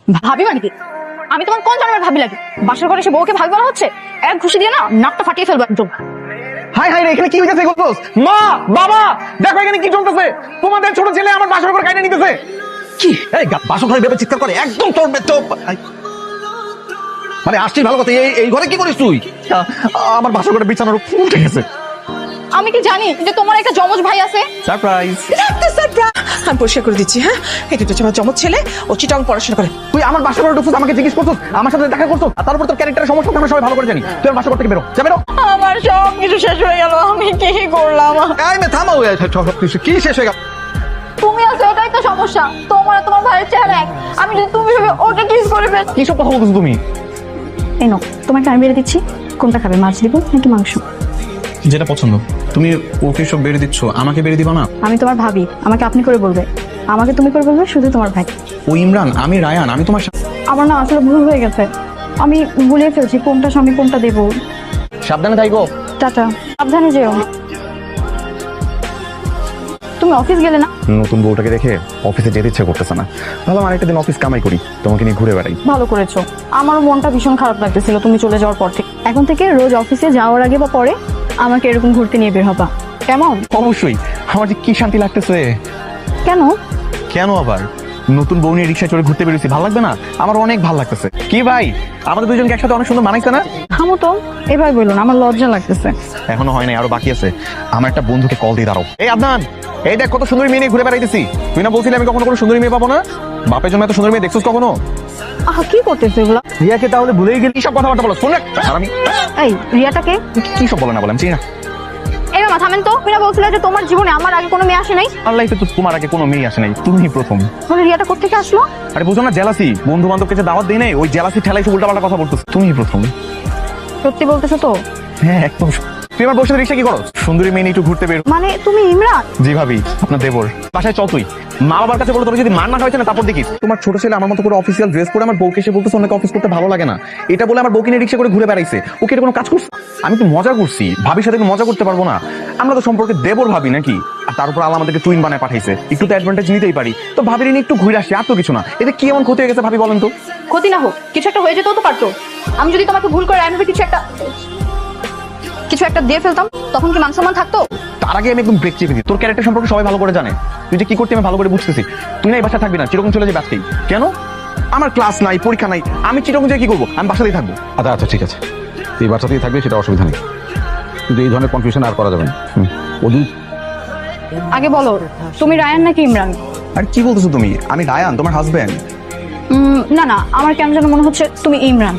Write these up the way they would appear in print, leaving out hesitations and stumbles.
ভাবি মানে কি? আমি তোমার কোন জন্মের ভাবি লাগে? বাসার ঘরে এসে বউকে ভাবি বলা হচ্ছে? এক ঘুষি দিয়ে না নাকটা ফাটিয়ে ফেলবো একদম। হাই হাই রে, এখানে কি হইতেছে গোলপোস? মা বাবা দেখো এখানে কি চলতেছে। তোমাদের ছোট ছেলে আমার বাসর ঘর কাইনা নিতেছে। কি এই বাসর ঘরে ভেবে চিৎকার করে একদম তোর মানে আসছিস ভালো কথা, এই ঘরে কি করিস তুই? আমার বাসর ঘরে বিছানার উপর উঠে গেছে। আমি কি জানি যে তোমার একটা জমজ ভাই আছে? সারপ্রাইজ। আমি পরিষ্কার করে দিচ্ছি। হ্যাঁ, এটা তো আমার জমজ ছেলে, ও চিটাং পড়াশোনা করে। তুই আমার বাসর ঘরে ঢুকছিস, আমাকে জিজ্ঞেস করছিস, আমার সাথে দেখা করছিস, আর তারপর তোর ক্যারেক্টারের সমস্যা আমরা সবাই ভালো করে জানি। তুই আমার বাসর ঘর থেকে বেরো, যা বেরো। আমার সব কিছু শেষ হয়ে গেল, আমি কি করলাম? এই মে থামো, সব কিছু কি শেষ হয়ে গেল? তুমি আছো এটাই তো সমস্যা। তোমার আর তোমার ভাইয়ের চেহারা এক। আমি যদি তুমি ভেবে ওকে কিস করে ফেল। কি সব কথা বলতেছো তুমি? এই নাও, তোমাকে আমি বেড়ে দিচ্ছি। কোনটা খাবে, মাছ দিব নাকি মাংস? যেটা পছন্দ। তুমি ওকে সব বেড়ে দিচ্ছ, আমাকে বেড়ে দিবা না? আমি তোমার ভাবি, আমাকে আপনি করে বলবে, আমাকে তুমি করে বলবে শুধু তোমার ভাই। ও ইমরান, আমি রায়ান, আমি তোমার আমার না আসলে ভুল হয়ে গেছে। আমি ভুলিয়ে ফেলছি কোনটা স্বামী কোনটা দেবো। সাবধানে থাকো। টাটা, সাবধানে যেও। তুমি অফিস গেলে না? নতুন বউটাকে দেখে অফিসে যেতে ইচ্ছে করতেছে না। ভাবলাম আরেকটা দিন অফিস কামাই করি, তোমাকে নিয়ে ঘুরে বেড়াই। ভালো করেছো। আমারও মনটা ভীষণ খারাপ লাগতেছিল তুমি চলে যাওয়ার পর থেকে। এখন থেকে রোজ অফিসে যাওয়ার আগে বা পরে আমাকে এরকম ঘুরতে নিয়ে বের হবা, কেমন? অবশ্যই। আমার যে কি শান্তি লাগতেছে। কেন? কেন আবার? নতুন বউ নিয়ে রিক্সায় চড়ে ঘুরতে বেরিয়েছি, ভালো লাগবে না? আমার অনেক ভালো লাগতেছে। কি ভাই, আমাদের দুজনকে একসাথে অনেক সুন্দর মানাইছে না? থামো তো, এবার বললো না, আমার লজ্জা লাগতেছে। এখনো হয় নাই, আরো বাকি আছে। আমার একটা বন্ধুকে কল দিয়ে দাঁড়াও। এই আদনান, এই দেখ কত সুন্দরী মেয়ে নিয়ে ঘুরে বেড়াইতেছি। তুই না বলছিলি আমি কখনো কোনো সুন্দরী মেয়ে পাবো না? বাপের জন্য এত সুন্দরী মেয়ে দেখছিস কখনো? কি করতেছে এগুলা? রিয়াকে তাহলে ভুলেই গেলি? সব কথাবার্তা বলো, শোন না। আর আমি এই রিয়াটাকে কি সব বলে না বলে আমি চিনি না। এবার থামেন তো। তুমি না বলছিলে যে তোমার জীবনে আমার আগে কোনো মেয়ে আসে নাই? আমার লাইফে তো তোমার আগে কোনো মেয়ে আসে নাই, তুমিই প্রথম। তাহলে রিয়াটা কোত্থেকে আসলো? আরে বুঝো না, জেলাসি। বন্ধু বান্ধবকে যে দাওয়াত দেই নাই, ওই জেলাসি ঠেলাই উল্টা পাল্টা কথা বলতেছ। তুমিই প্রথম। সত্যি বলতেছো তো? হ্যাঁ একদম। তুই আমার বসে রিক্সা কি করো? সুন্দরী মেয়ে নিয়ে একটু ঘুরতে বের। মানে তুমি ইমরান? জি ভাবি, আপনার দেবর। বাসায় চল তুই। মা বাবার কাছে বলে তোর যদি মান না হয়েছে না, তারপর দেখিস। তোমার ছোট ছেলে আমার মতো করে অফিসিয়াল ড্রেস পরে আমার বউকে এসে বলতেছে অনেক অফিস করতে ভালো লাগে না। এটা বলে আমার বউকে নিয়ে রিক্সা করে ঘুরে বেড়াইছে। ওকে এটা কোনো কাজ করছে? আমি তো মজা করছি। ভাবির সাথে মজা করতে পারবো না? আমরা তো সম্পর্কে দেবর ভাবি নাকি? আর তার উপর আল্লাহ আমাদেরকে টুইন বানায় পাঠাইছে, একটু তো অ্যাডভান্টেজ নিতেই পারি। তো ভাবির নিয়ে একটু ঘুরে আসি, আর তো কিছু না। এতে কি এমন ক্ষতি হয়ে গেছে ভাবি বলেন তো? ক্ষতি না হোক, কিছু একটা হয়ে যেতেও তো পারতো। আমি যদি তোমাকে ভুল করে আমি কিছু একটা দিয়ে ফেলতাম, তখন কি মান সম্মান থাকতো? তার আগে আমি একদম ব্রেক চেপে দিই। তোর ক্যারেক্টার সম্পর্কে সবাই ভালো করে জানে। তুই যে কি করতে আমি ভালো করে বুঝতেছি। তুই না এই বাসা থাকবি না, চিরকম চলে যাবে আজকেই। কেন? আমার ক্লাস নাই, পরীক্ষা নাই, আমি চিরকম যে কি করবো? আমি বাসাতেই থাকবো। আচ্ছা আচ্ছা ঠিক আছে, তুই বাসাতেই থাকবি, সেটা অসুবিধা নেই। কিন্তু এই ধরনের কনফিউশন আর করা যাবে না। আগে বলো, তুমি রায়ান নাকি ইমরান? আর কি বলতেছো তুমি? আমি রায়ান, তোমার হাজবেন্ড। না না, আমার কেন যেন মনে হচ্ছে তুমি ইমরান।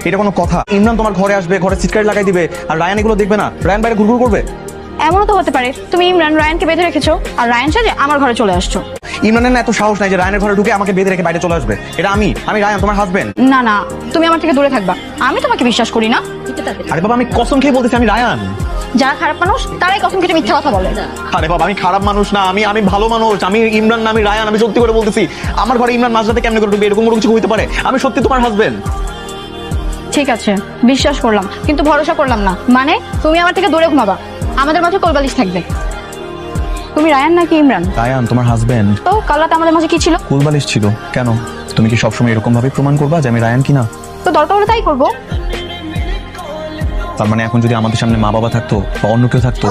এটা কোনো কথা? ইমরান তোমার ঘরে আসবে, ঘরে সিটকারি লাগাই দিবে, আর রায়ান এগুলো দেখবে না? রায়ান বাইরে ঘুরঘুর করবে। এমনও তো হতে পারে তুমি ইমরান রায়ানকে বেঁধে রেখেছো, আর রায়ান সাজে আমার ঘরে চলে আসছো। ইমরানের না এত সাহস নাই যে রায়ানের ঘরে ঢুকে আমাকে বেঁধে রেখে বাইরে চলে আসবে। এটা আমি রায়ান, তোমার হাজবেন্ড। না না, তুমি আমার থেকে দূরে থাকবা। আমি তোমাকে বিশ্বাস করি না। আরে বাবা, আমি কসম খেয়ে বলতেছি আমি রায়ান। যারা খারাপ মানুষ তারাই কসম কেটে মিথ্যা কথা বলে। আরে বাবা, আমি খারাপ মানুষ না, আমি ভালো মানুষ। আমি ইমরান না, আমি রায়ান। আমি সত্যি করে বলতেছি, আমার ঘরে ইমরান মাঝরাতে কেমনে করে ঢুকবে? এরকম কোনো কিছু হইতে পারে? আমি সত্যি তোমার হাজবেন্ড। ঠিক আছে, বিশ্বাস করলাম, কিন্তু ভরসা করলাম না। মানে তুমি আমার থেকে দূরে ঘুমাবা, আমাদের মাঝে কোলবালিশ থাকবে। তুমি রায়ান নাকি ইমরান? রায়ান তোমার হাজবেন্ড। তো কাল রাতে আমাদের মাঝে কি ছিল? কুলবালিশ ছিল। কেন? তুমি কি সবসময় এরকম ভাবে প্রমাণ করবা যে আমি রায়ান কিনা? তো দরকার হলে তাই করবো। তার মানে এখন যদি আমাদের সামনে মা বাবা থাকতো বা অন্য কেউ থাকতো,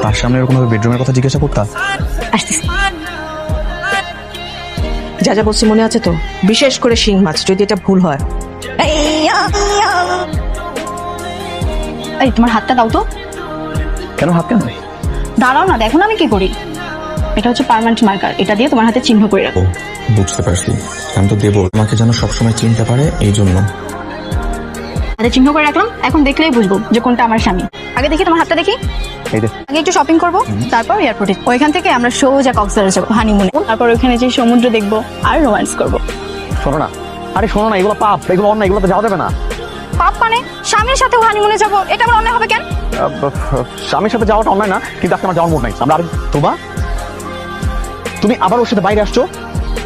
তার সামনে এরকম ভাবে বেডরুমের কথা জিজ্ঞাসা করতা? আসতেছি। যা যা বলছি মনে আছে তো? বিশেষ করে শিং মাছ, যদি এটা ভুল হয়। এই তোমার হাতটা দাও তো। কেন হাত কেন? দাঁড়াও না, দেখো না আমি কি করি। এটা হচ্ছে পার্মানেন্ট মার্কার, এটা দিয়ে তোমার হাতে চিহ্ন করে রাখো। বুঝতে পারছি। আমি তো দেবো, আমাকে যেন সবসময় চিনতে পারে, এই জন্য হাতে চিহ্ন করে রাখলাম। এখন দেখলেই বুঝবো যে কোনটা আমার স্বামী। আগে দেখি তোমার হাতটা দেখি। এই যে আগে একটু শপিং করবো, তারপর এয়ারপোর্টে। ওইখান থেকে আমরা সোজা কক্সবাজার যাবো হানিমুনে। তারপর ওইখানে যে সমুদ্র দেখবো আর রোম্যান্স করবো। শোনো না, আরে শোনো না, এগুলো পাপ, এগুলো অন্যায়, এগুলো তো যাওয়া যাবে না। পাপ মানে? স্বামীর সাথেও হানিমুনে যাবো, এটা আমার অন্যায় হবে কেন? স্বামীর সাথে যাওয়াটা অন্যায় না, কিন্তু আজকে আমার যাওয়ার মুড নাই। আমরা তুমি আবার ওর সাথে বাইরে আসছো?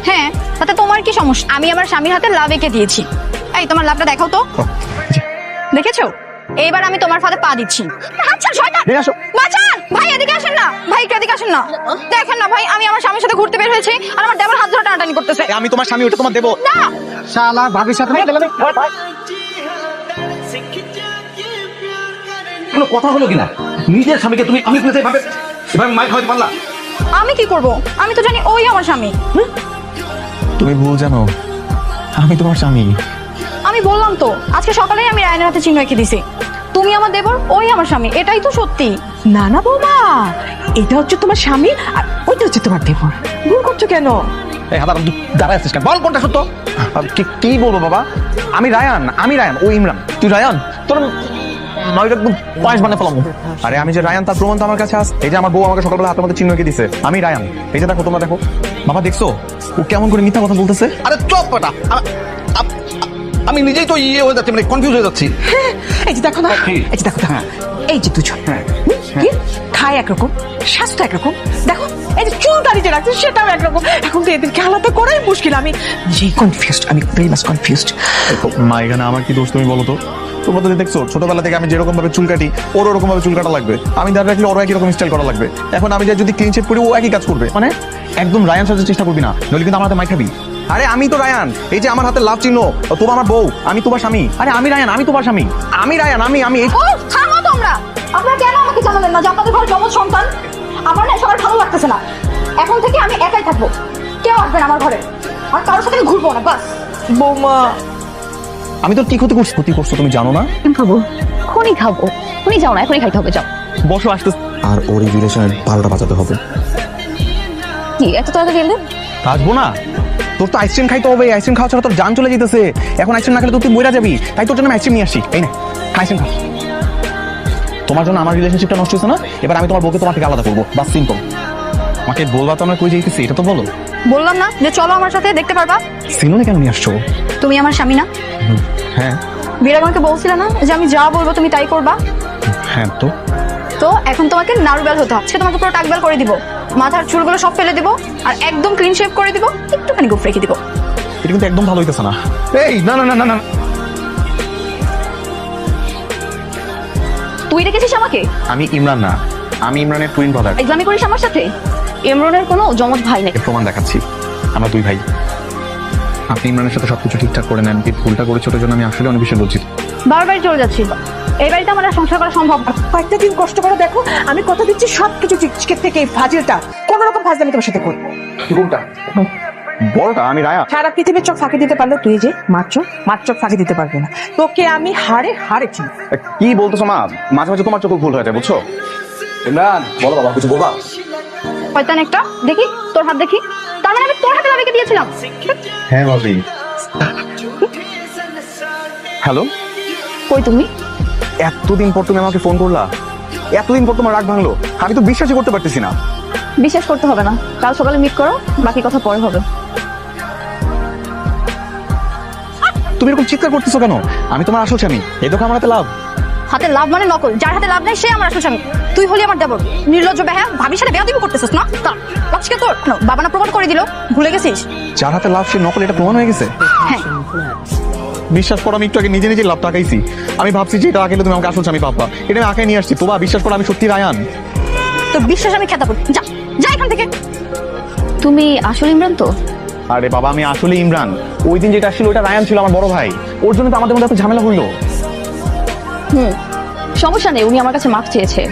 হ্যাঁ, তাতে তোমার কি সমস্যা? আমি আমার স্বামীর হাতে লাভ এঁকে দিয়েছি। এই তোমার লাভটা দেখাও তো। দেখেছো? এইবার আমি তোমার ফাঁদে পা দিচ্ছি। আচ্ছা শয়তান, নিয়ে আসো। বাঁচান ভাই, এদিকে আসেন না ভাই, একটু এদিকে আসেন না। দেখেন না ভাই, আমি আমার স্বামীর সাথে ঘুরতে বের হয়েছি আর আমার দেবর হাত ধরে টানাটানি করতেছে। আমি তোমার স্বামী, ওটা তোমার দেবো না শালা ভাবির সাথে কোনো কথা হলো কিনা? নিজের স্বামীকে তুমি আমি এভাবে এভাবে মাইর খাওয়াতে পারলা? আমি কি করব? আমি তো জানি ওই আমার স্বামী। তুমি ভুল জানো, আমি তোমার স্বামী। আমি বললাম তো আজকে সকালেই আমি রায়নের হাতে চিহ্ন এঁকে দিছি। তুমি আমার দেবর, ওই আমার স্বামী, এটাই তো সত্যি। না না বৌমা, এটা হচ্ছে তোমার স্বামী আর ওইটা হচ্ছে তোমার দেবর। ভুল করছো কেন? এই হাদার দাঁড়ায় আছিস কেন? বল কোনটা সত্য। কি বলবো বাবা? আমি রায়ান, ও ইমরান। তুই রায়ান? তোর পায়েস বানিয়ে ফেলাম। আরে আমি যে রায়ান তার প্রমাণ তো আমার কাছে আছে। এই যে আমার বউ আমাকে সকালবেলা হাতের মধ্যে চিহ্ন এঁকে দিছে, আমি রায়ান। এই যে দেখো, তোমরা দেখো। বাবা দেখছো ও কেমন করে মিথ্যা কথা বলতেছে? আরে চপ পাটা, আমি নিজেই তো ইয়ে হয়ে যাচ্ছি, মানে কনফিউজ হয়ে যাচ্ছি। এই যে দেখো না, এই যে দেখো দেখো, এই যে দুজন কি খায় একরকম, স্বাস্থ্য একরকম, দেখো এই যে চুল দাড়ি যে রাখছে সেটাও একরকম। এখন তো এদেরকে আলাদা করাই মুশকিল। আমি নিজেই কনফিউজড, আমি ভেরি মাচ কনফিউজড। মা এখানে আমার কি দোষ তুমি বলো তো? তোমরা তো দেখছো ছোটবেলা থেকে আমি যেরকম ভাবে চুল কাটি, ওর ওরকম ভাবে চুল কাটা লাগবে। আমি দাঁড়িয়ে রাখলে ওরও একই রকম স্টাইল করা লাগবে। এখন আমি যদি ক্লিন শেভ করি, ও একই কাজ করবে। মানে একদম রায়ান সাজার চেষ্টা করবি না, নইলে কিন্তু আমার হাতে মাই খাবি। আরে আমি তো রায়ান, এই যে আমার হাতে লাভ চিহ্ন, তোমার আমার বউ, আমি তোমার স্বামী। আরে আমি রায়ান, আমি তোমার স্বামী। আমি রায়ান, আমি ও থামো তোমরা। আপনারা কেন আমাকে জানালেন না যে আপনাদের ঘরে যমজ সন্তান? আমার না সবার ভালো লাগতেছে না। এখন থেকে আমি একাই থাকবো, কেউ আসবে না আমার ঘরে, আর কারোর সাথে আমি ঘুরবো না। বাস বৌমা, আমি তো কি ক্ষতি করছো তুমি জানো না? খাবো, খনি খাবো। খনি যাও না, এখনই খাইতে হবে, যাও। বসো, আসতে। আর ওর এই রিলেশনের 12টা বাজাতে হবে। কি এত তাড়াতাড়ি এলে? আসবো না? তোর তো আইসক্রিম খাইতে হবে। আইসক্রিম খাওয়া ছাড়া তোর জান চলে যেতেছে। এখন আইসক্রিম না খেলে তুই মরে যাবি। তাই তোর জন্য আমি আইসক্রিম নিয়ে আসি। এই না, আইসক্রিম খা। তোমার জন্য আমার রিলেশনশিপটা নষ্ট হয়েছে না? এবার আমি তোমার বউকে তোমার থেকে আলাদা করবো, বাস সিম্পল। আমাকে বলবা তো আমরা কই যাইতেছি, এটা তো বলো। বললাম না যে চলো আমার সাথে, দেখতে পারবা। সিনোনে কেন নিয়ে আসছো? তুমি আমার স্বামী না? হ্যাঁ। বিয়ের আমাকে বলছিলে না যে আমি যা বলবো তুমি তাই করবা? হ্যাঁ তো তো এখন তোমাকে নারুবেল হতে হবে। তোমাকে পুরো টাকবেল করে দিব, মাথার চুলগুলো সব ফেলে দিব, আর একদম ক্লিন শেভ করে দিব, একটুখানি গোফ রেখে দিব। এটা কিন্তু একদম ভালো হইতেছে না। এই না না না না না, তুই রেখেছিস আমাকে? আমি ইমরান না, আমি ইমরানের টুইন ব্রাদার। এক্সামি করিস আমার সাথে? ইমরানের কোনো জমজ ভাই নেই। প্রমাণ দেখাচ্ছি, আমরা দুই ভাই। আপনি ইমরানের সাথে সবকিছু ঠিকঠাক করে নেন, এই ভুলটা করেছে ওটার জন্য আমি আসলে অনেক বেশি লজ্জিত। বারবারই চলে যাচ্ছি, এই বাড়িতে আমার আর সংসার করা সম্ভব না। কয়েকটা দিন কষ্ট করে দেখো, আমি কথা দিচ্ছি সবকিছু ঠিক থেকে এই ফাজিলটা কোন রকম ফাজলামি তোমার সাথে করবো। কোনটা? বড়টা? আমি রায়া। সারা পৃথিবীর চোখ ফাঁকি দিতে পারলো, তুই যে মার চোখ ফাঁকি দিতে পারবে না। তোকে আমি হারে চিনি। কি বলতেছো মা? মাঝে মাঝে তোমার চোখে ভুল হয়ে যায়, বুঝছো? ইমরান বলো বাবা, কিছু বলবা? শয়তান একটা, দেখি তোর হাত দেখি। তার মানে আমি তোর হাতে লাভিকে দিয়েছিলাম? হ্যাঁ ভাবি। হ্যালো, কই তুমি? এতদিন পর তুমি আমাকে ফোন করলা, এতদিন পর তোমার রাগ ভাঙলো। আমি তো বিশ্বাসই করতে পারতেছি না। বিশ্বাস করতে হবে না, কাল সকালে মিট করো, বাকি কথা পরে হবে। তুমি এরকম চিৎকার করতেছো কেন? আমি তোমার আসল স্বামী। এই দেখো আমার হাতে লাভ। হাতে লাভ মানে নকল, যার হাতে লাভ নেই সে আমার আসল স্বামী। তুই হলি আমার দেবর, নির্লজ্জ বেহায়া, ভাবির সাথে বেয়াদবি করতেছিস না? আজকে তোর বাবা না প্রমাণ করে দিল, ভুলে গেছিস? যার হাতে লাভ সে নকল, এটা প্রমাণ হয়ে গেছে। হ্যাঁ, বিশ্বাস করো, আমি একটু আগে নিজে লাভ টাকাইছি। আমি ভাবছি যে এটা আগে তুমি আমাকে আসল স্বামী পাবা, এটা আমি আঁকে নিয়ে আসছি। তোবা বিশ্বাস করো, আমি সত্যি রায়ান। তোর বিশ্বাস আমি খেতা পড়ি, যা যা এখান থেকে। তুমি আসল ইমরান তো? আরে বাবা, আমি আসলে ইমরান। ওই দিন যেটা আসছিল ওটা রায়ান ছিল, আমার বড় ভাই। ওর জন্য তো আমাদের মধ্যে এত ঝামেলা হইলো। সমস্যা নেই, উনি আমার কাছে মাফ চেয়েছে,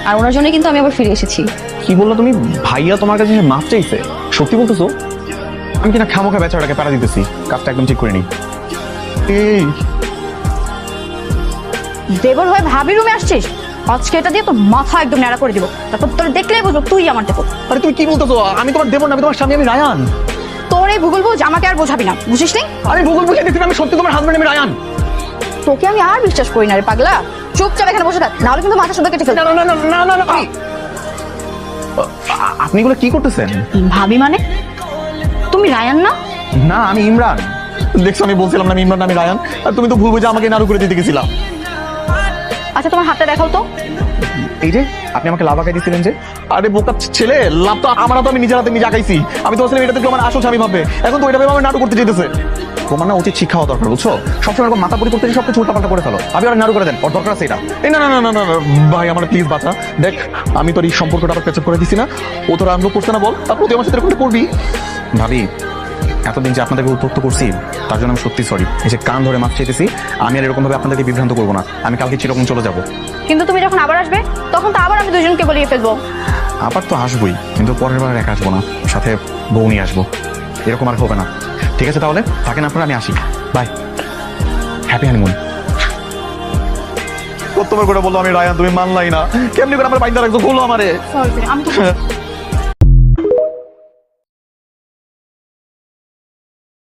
আর ওনার জন্য কিন্তু আমি আবার ফিরে এসেছি। কি বললো তুমি? ভাইয়া তোমার কাছে মাফ চাইছে? সত্যি বলতেছো? আমি কিনা খামোখা বেচারাটাকে প্যারা দিতেছি, কাজটা একদম ঠিক করে নি। এই দেবর হয়ে ভাবি রুমে আসছিস? আজকে এটা দিয়ে তোর মাথা একদম ন্যাড়া করে দিব, তারপর তোর দেখলেই বুঝবো তুই আমার দেবর। আরে তুমি কি বলতেছো? আমি তোমার দেবর না, আমি তোমার স্বামী, আমি রায়ান। তোর এই ভূগোল বুঝ আমাকে আর বোঝাবি না, বুঝিস নি? আরে ভূগোল বুঝে দেখছি, আমি সত্যি তোমার হাজবেন্ড, আমি রায়ান। তোকে আমি আর বিশ্বাস করি না রে পাগলা। চুপচাপ এখানে বসে থাক, নাহলে কিন্তু মাথা শুদ্ধ কেটে ফেলবো। না না না না না না, আপনি এগুলো কি করতেছেন? ভাবি মানে? তুমি রায়ান না? না, আমি ইমরান। দেখছো, আমি বলছিলাম না আমি ইমরান, আমি রায়ান। আর তুমি তো ভুল বুঝে আমাকে নাড়ু করে দিতে গেছিলাম। আচ্ছা তোমার হাতটা দেখাও তো। এই যে আপনি আমাকে লাভ আঁকাই দিয়েছিলেন যে। আরে বোকা ছেলে, লাভ তো আমার, তো আমি নিজের হাতে নিজে আঁকাইছি। আমি তো আসলে এটা থেকে আমার আসল স্বামী ভাববে, এখন তো ওইটা ভেবে আমার নাটক করতে যেতেছে। তোমার না উচিত শিক্ষা হওয়া দরকার, বুঝছো? সবসময় এরকম মাথা পরি করতে সব কিছু উল্টাপাল্টা করে ফেলো। আমি ওরা নাড়ু করে দেন, ওর দরকার আছে এটা। এই না না না না না না, ভাই আমার প্লিজ বাঁচা। দেখ আমি তোর এই সম্পর্কটা আবার প্যাচআপ করে দিছি না, ও তোর আনন্দ করছে না বল, তারপর তুই আমার সাথে এরকম করবি? ভাবি এতদিন যে আপনাদেরকে উত্তক্ত করছি তার জন্য আমি সত্যি সরি। এই যে কান ধরে মাছ চাইতেছি, আমি আর এরকম ভাবে আপনাদেরকে বিভ্রান্ত করবো না। আমি কালকে চিরকম চলে যাবো। কিন্তু তুমি যখন আবার আসবে তখন তো আবার আমি দুজনকে বলিয়ে ফেলবো। আবার তো আসবোই, কিন্তু পরের বার একা আসবো না, সাথে বউ নিয়ে আসবো। এরকম আর হবে না। ঠিক আছে তাহলে থাকেন আপনারা, আমি আসি। Bye, happy honeymoon. কতবার করে বললো আমি রায়ান, তুমি মানলাই না। কেমনি করে আমার বাইন্দা রাখছো, বলো আমারে। সরি আমি তো